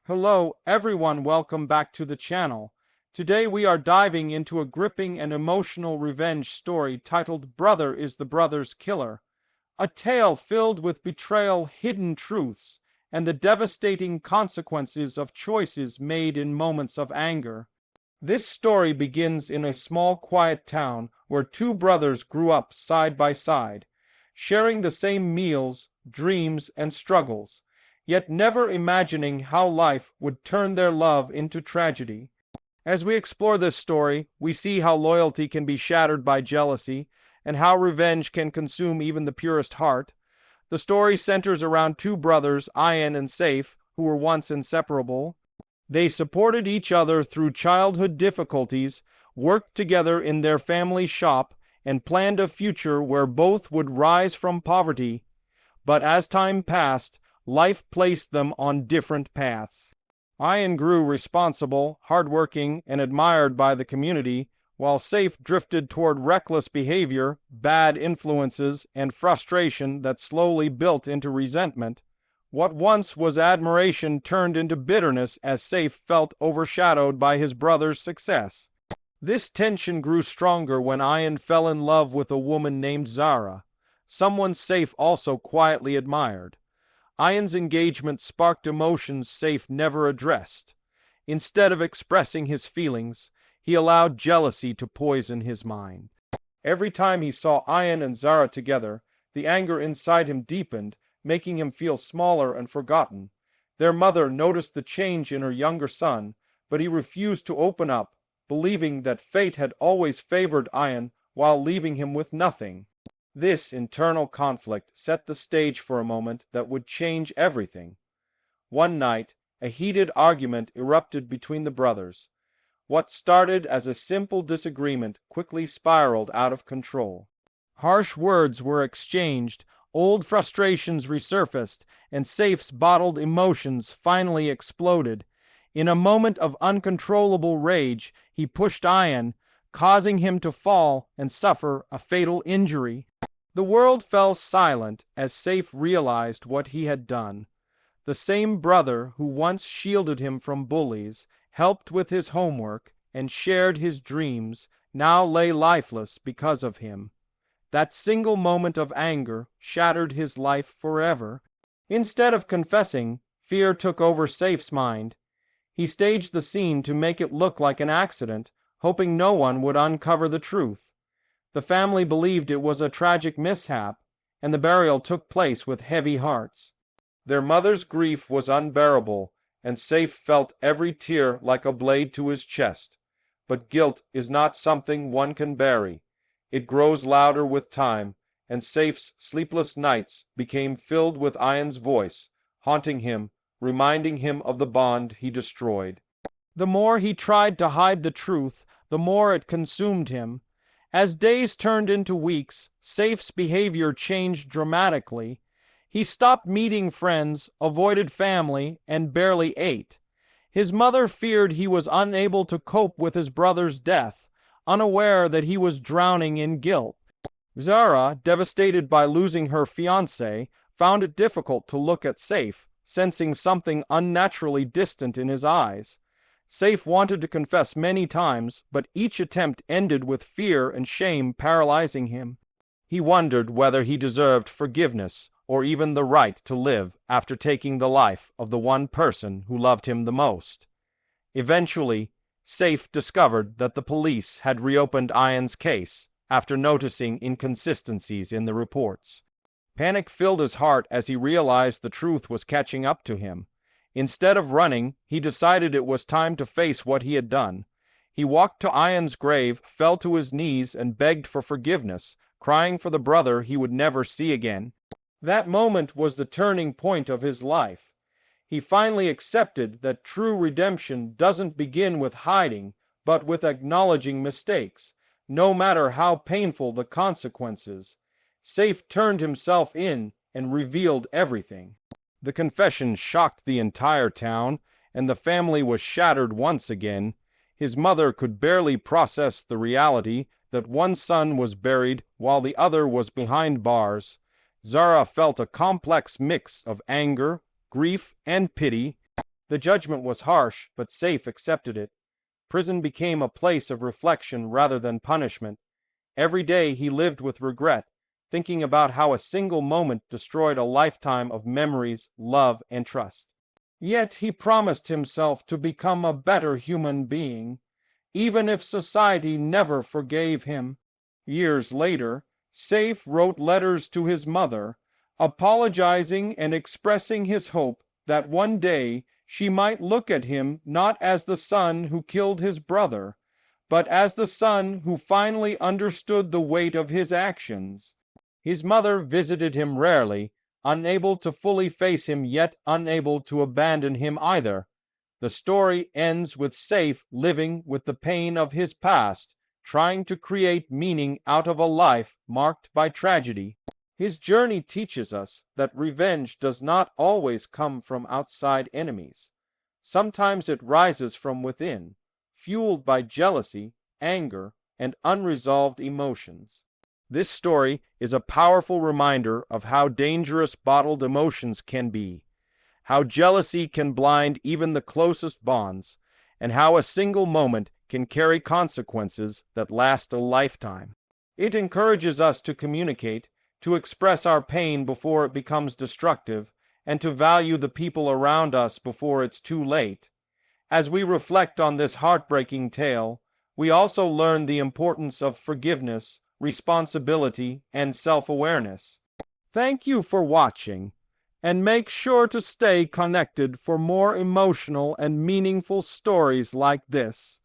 Hello everyone, welcome back to the channel. Today we are diving into a gripping and emotional revenge story titled Brother is the Brother's Killer. A tale filled with betrayal, hidden truths, and the devastating consequences of choices made in moments of anger. This story begins in a small quiet town where two brothers grew up side by side, sharing the same meals, dreams, and struggles, yet never imagining how life would turn their love into tragedy. As we explore this story, we see how loyalty can be shattered by jealousy, and how revenge can consume even the purest heart. The story centers around two brothers, Ian and Saif, who were once inseparable. They supported each other through childhood difficulties, worked together in their family shop, and planned a future where both would rise from poverty. But as time passed, life placed them on different paths. Ian grew responsible, hardworking, and admired by the community, while Saif drifted toward reckless behavior, bad influences, and frustration that slowly built into resentment. What once was admiration turned into bitterness as Saif felt overshadowed by his brother's success. This tension grew stronger when Ian fell in love with a woman named Zara, someone Saif also quietly admired. Ian's engagement sparked emotions Saif never addressed. Instead of expressing his feelings, he allowed jealousy to poison his mind. Every time he saw Ian and Zara together, the anger inside him deepened, making him feel smaller and forgotten. Their mother noticed the change in her younger son, but he refused to open up, believing that fate had always favored Ian while leaving him with nothing. This internal conflict set the stage for a moment that would change everything. One night, a heated argument erupted between the brothers. What started as a simple disagreement quickly spiraled out of control. Harsh words were exchanged, old frustrations resurfaced, and Saif's bottled emotions finally exploded. In a moment of uncontrollable rage, he pushed Ian, causing him to fall and suffer a fatal injury. The world fell silent as Saif realized what he had done. The same brother who once shielded him from bullies, helped with his homework, and shared his dreams, now lay lifeless because of him. That single moment of anger shattered his life forever. Instead of confessing, fear took over Saif's mind. He staged the scene to make it look like an accident, hoping no one would uncover the truth. The family believed it was a tragic mishap, and the burial took place with heavy hearts. Their mother's grief was unbearable, and Saif felt every tear like a blade to his chest. But guilt is not something one can bury. It grows louder with time, and Saif's sleepless nights became filled with Ian's voice, haunting him, reminding him of the bond he destroyed. The more he tried to hide the truth, the more it consumed him. As days turned into weeks, Saif's behavior changed dramatically. He stopped meeting friends, avoided family, and barely ate. His mother feared he was unable to cope with his brother's death, unaware that he was drowning in guilt. Zara, devastated by losing her fiancé, found it difficult to look at Saif, sensing something unnaturally distant in his eyes. Saif wanted to confess many times, but each attempt ended with fear and shame paralyzing him. He wondered whether he deserved forgiveness or even the right to live after taking the life of the one person who loved him the most. Eventually, Saif discovered that the police had reopened Ian's case after noticing inconsistencies in the reports. Panic filled his heart as he realized the truth was catching up to him. Instead of running, he decided it was time to face what he had done. He walked to Ian's grave, fell to his knees, and begged for forgiveness, crying for the brother he would never see again. That moment was the turning point of his life. He finally accepted that true redemption doesn't begin with hiding, but with acknowledging mistakes, no matter how painful the consequences. Saif turned himself in and revealed everything. The confession shocked the entire town, and the family was shattered once again. His mother could barely process the reality that one son was buried while the other was behind bars. Zara felt a complex mix of anger, grief, and pity. The judgment was harsh, but Saif accepted it. Prison became a place of reflection rather than punishment. Every day he lived with regret, thinking about how a single moment destroyed a lifetime of memories, love, and trust. Yet he promised himself to become a better human being, even if society never forgave him. Years later, Saif wrote letters to his mother, apologizing and expressing his hope that one day she might look at him not as the son who killed his brother, but as the son who finally understood the weight of his actions. His mother visited him rarely, unable to fully face him yet unable to abandon him either. The story ends with Saif living with the pain of his past, trying to create meaning out of a life marked by tragedy. His journey teaches us that revenge does not always come from outside enemies. Sometimes it rises from within, fueled by jealousy, anger, and unresolved emotions. This story is a powerful reminder of how dangerous bottled emotions can be, how jealousy can blind even the closest bonds, and how a single moment can carry consequences that last a lifetime. It encourages us to communicate, to express our pain before it becomes destructive, and to value the people around us before it's too late. As we reflect on this heartbreaking tale, we also learn the importance of forgiveness, responsibility, and self-awareness. Thank you for watching, and make sure to stay connected for more emotional and meaningful stories like this.